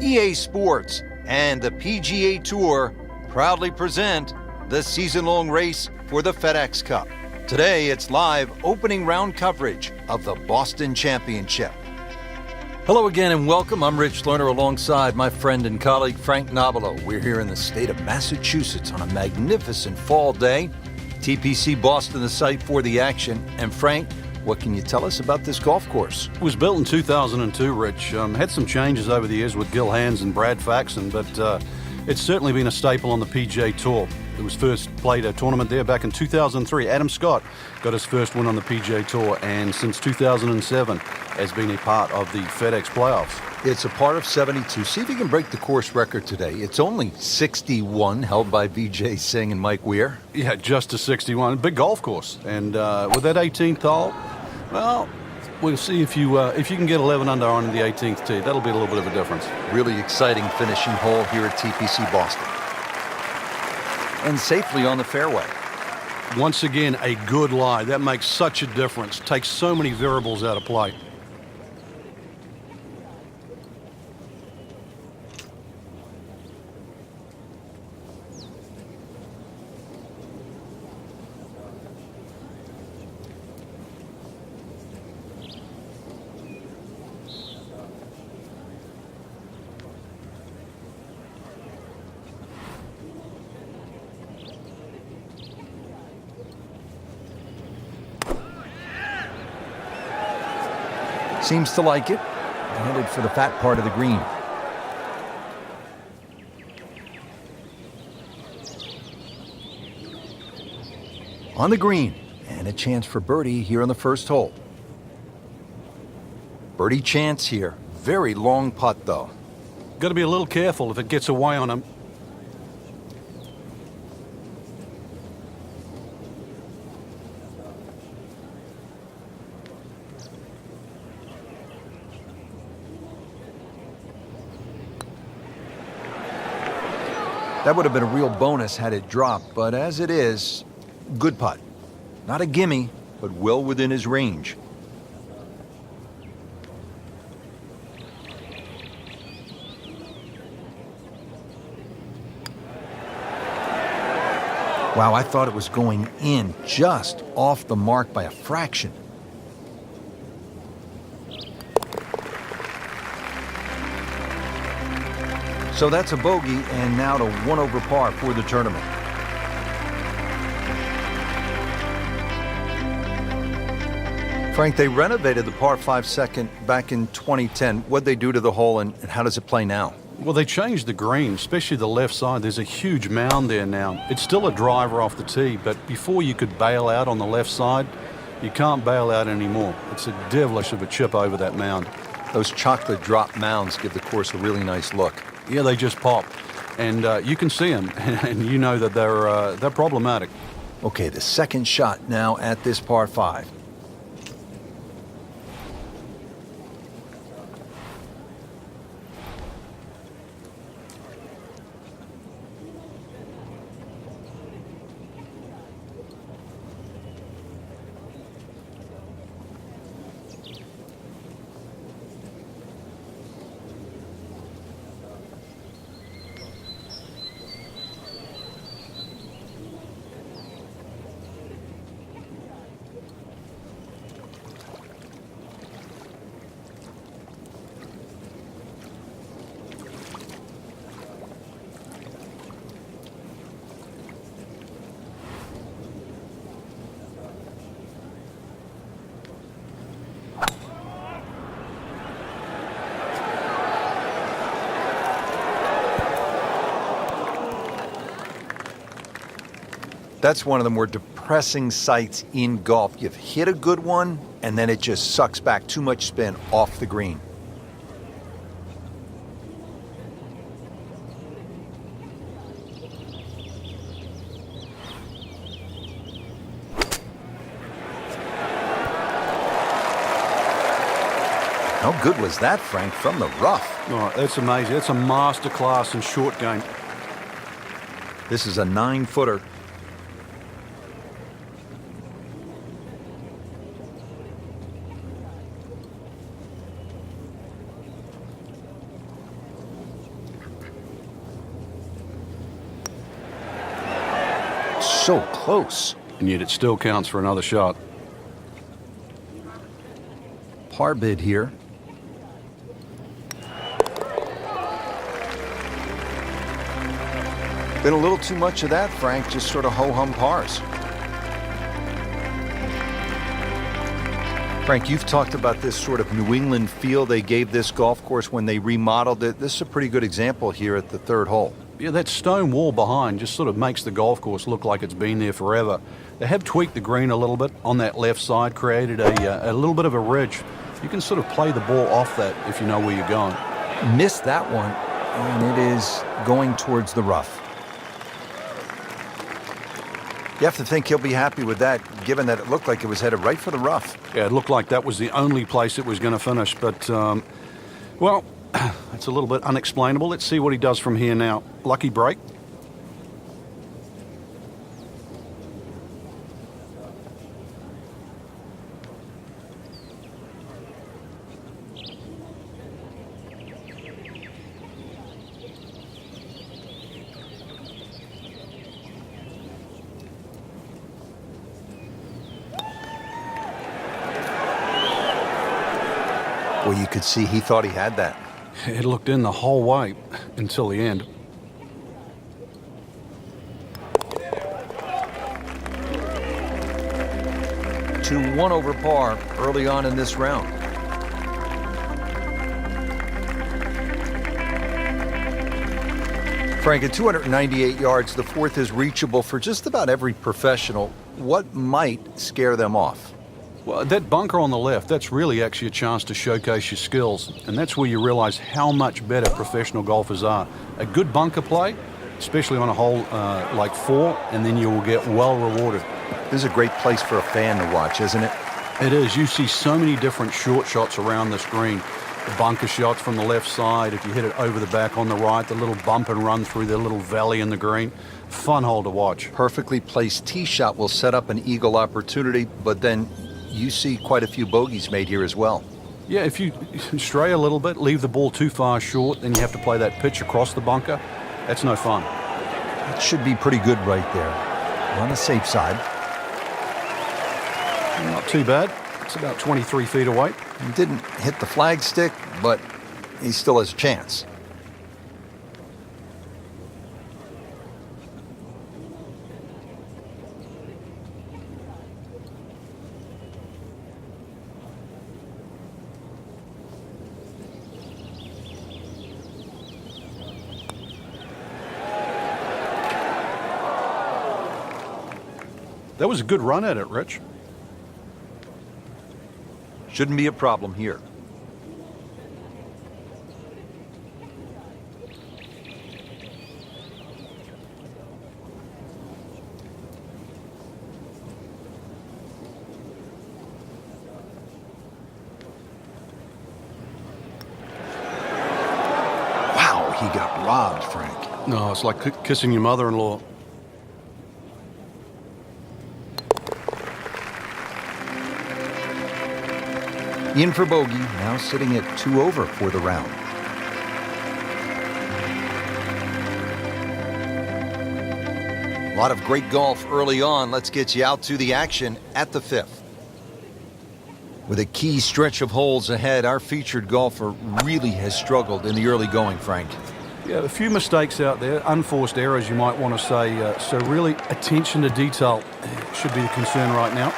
EA Sports and the PGA Tour proudly present the season-long race for the FedEx Cup. Today, it's live opening round coverage of the Boston Championship. Hello again and welcome. I'm Rich Lerner alongside my friend and colleague Frank Nobilo. We're here in the state of Massachusetts on a magnificent fall day. TPC Boston, the site for the action. And Frank, what can you tell us about this golf course? It was built in 2002, Rich. Had some changes over the years with Gil Hands and Brad Faxon, but it's certainly been a staple on the PGA Tour. It was first played a tournament there back in 2003. Adam Scott got his first win on the PGA Tour, and since 2007 has been a part of the FedEx playoffs. It's a part of 72. See if you can break the course record today. It's only 61, held by Vijay Singh and Mike Weir. Yeah, just a 61. Big golf course. And with that 18th hole, well, we'll see if you can get 11 under on the 18th tee. That'll be a little bit of a difference. Really exciting finishing hole here at TPC Boston. And safely on the fairway. Once again, a good lie. That makes such a difference. Takes so many variables out of play. Seems to like it. Headed for the fat part of the green. On the green, and a chance for birdie here on the first hole. Birdie chance here. Very long putt, though. Got to be a little careful if it gets away on him. That would have been a real bonus had it dropped, but as it is, good putt. Not a gimme, but well within his range. Wow, I thought it was going in just off the mark by a fraction. So that's a bogey, and now to 1 over par for the tournament. Frank, they renovated the par 5 second back in 2010. What'd they do to the hole, and how does it play now? Well, they changed the green, especially the left side. There's a huge mound there now. It's still a driver off the tee, but before you could bail out on the left side, you can't bail out anymore. It's a devilish of a chip over that mound. Those chocolate drop mounds give the course a really nice look. Yeah, they just pop, and you can see them, and you know that they're problematic. Okay, the second shot now at this par 5. That's one of the more depressing sights in golf. You've hit a good one, and then it just sucks back too much spin off the green. How good was that, Frank, from the rough? Oh, that's amazing. That's a master class in short game. This is a 9-footer. so close. And yet it still counts for another shot. Par bid here. Been a little too much of that, Frank, just sort of ho-hum pars. Frank, you've talked about this sort of New England feel they gave this golf course when they remodeled it. This is a pretty good example here at the third hole. Yeah, that stone wall behind just sort of makes the golf course look like it's been there forever. They have tweaked the green a little bit on that left side, created a little bit of a ridge. You can sort of play the ball off that if you know where you're going. Missed that one, and it is going towards the rough. You have to think he'll be happy with that, given that it looked like it was headed right for the rough. Yeah, it looked like that was the only place it was going to finish, but, well, it's a little bit unexplainable. Let's see what he does from here now. Lucky break. Well, you could see he thought he had that. It looked in the whole way until the end. To 1 over par early on in this round. Frank, at 298 yards, the fourth is reachable for just about every professional. What might scare them off? Well, that bunker on the left, that's really actually a chance to showcase your skills. And that's where you realize how much better professional golfers are. A good bunker play, especially on a hole like 4, and then you will get well rewarded. This is a great place for a fan to watch, isn't it? It is. You see so many different short shots around this green. The bunker shots from the left side, if you hit it over the back on the right, the little bump and run through the little valley in the green. Fun hole to watch. Perfectly placed tee shot will set up an eagle opportunity, but then you see quite a few bogeys made here as well. Yeah, if you stray a little bit, leave the ball too far short, then you have to play that pitch across the bunker. That's no fun. It should be pretty good right there. On the safe side. Not too bad. It's about 23 feet away. He didn't hit the flagstick, but he still has a chance. That was a good run at it, Rich. Shouldn't be a problem here. Wow, he got robbed, Frank. No, it's like kissing your mother-in-law. In for bogey, now sitting at 2 over for the round. A lot of great golf early on. Let's get you out to the action at the 5th. With a key stretch of holes ahead, our featured golfer really has struggled in the early going, Frank. Yeah, a few mistakes out there, unforced errors you might want to say. So really, attention to detail should be the concern right now.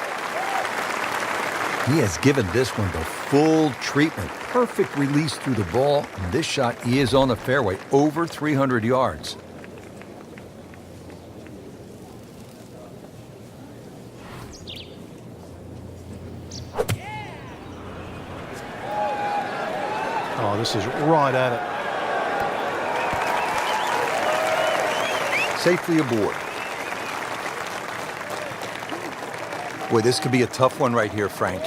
He has given this one the full treatment. Perfect release through the ball. And this shot is on the fairway, over 300 yards. Oh, this is right at it. Safely aboard. Boy, this could be a tough one right here, Frank.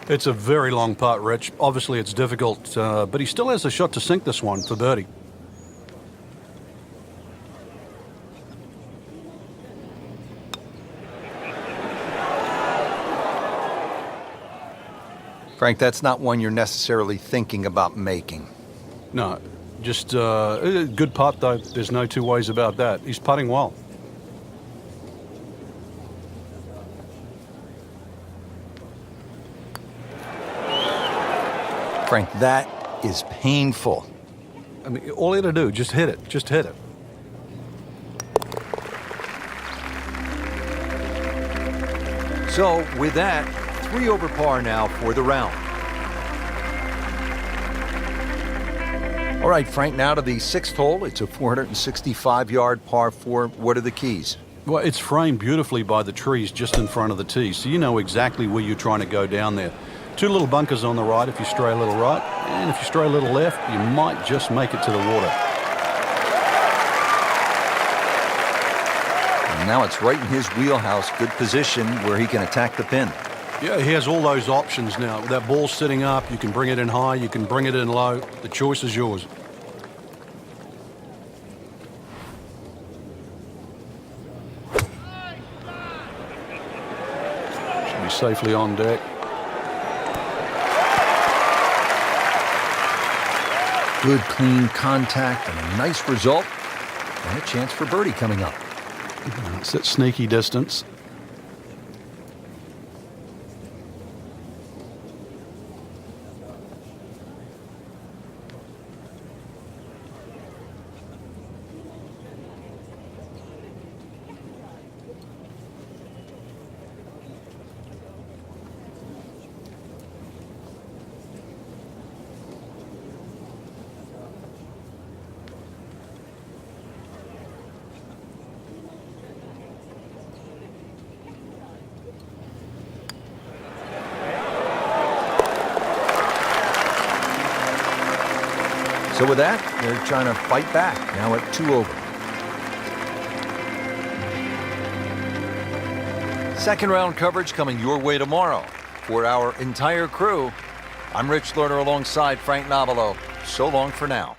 It's a very long putt, Rich. Obviously, it's difficult, but he still has a shot to sink this one for birdie. Frank, that's not one you're necessarily thinking about making. No, just a good putt, though. There's no two ways about that. He's putting well. Frank, that is painful. I mean, all you got to do, just hit it. Just hit it. So with that, 3 over par now for the round. All right, Frank, now to the 6th hole. It's a 465-yard par 4. What are the keys? Well, it's framed beautifully by the trees just in front of the tee, so you know exactly where you're trying to go down there. 2 little bunkers on the right if you stray a little right, and if you stray a little left, you might just make it to the water. And now it's right in his wheelhouse. Good position where he can attack the pin. Yeah, he has all those options now. That ball's sitting up. You can bring it in high. You can bring it in low. The choice is yours. Should be safely on deck. Good, clean contact and a nice result. And a chance for birdie coming up. It's at sneaky distance. So with that, they're trying to fight back, now at 2 over. Second round coverage coming your way tomorrow. For our entire crew, I'm Rich Lerner alongside Frank Nobilo. So long for now.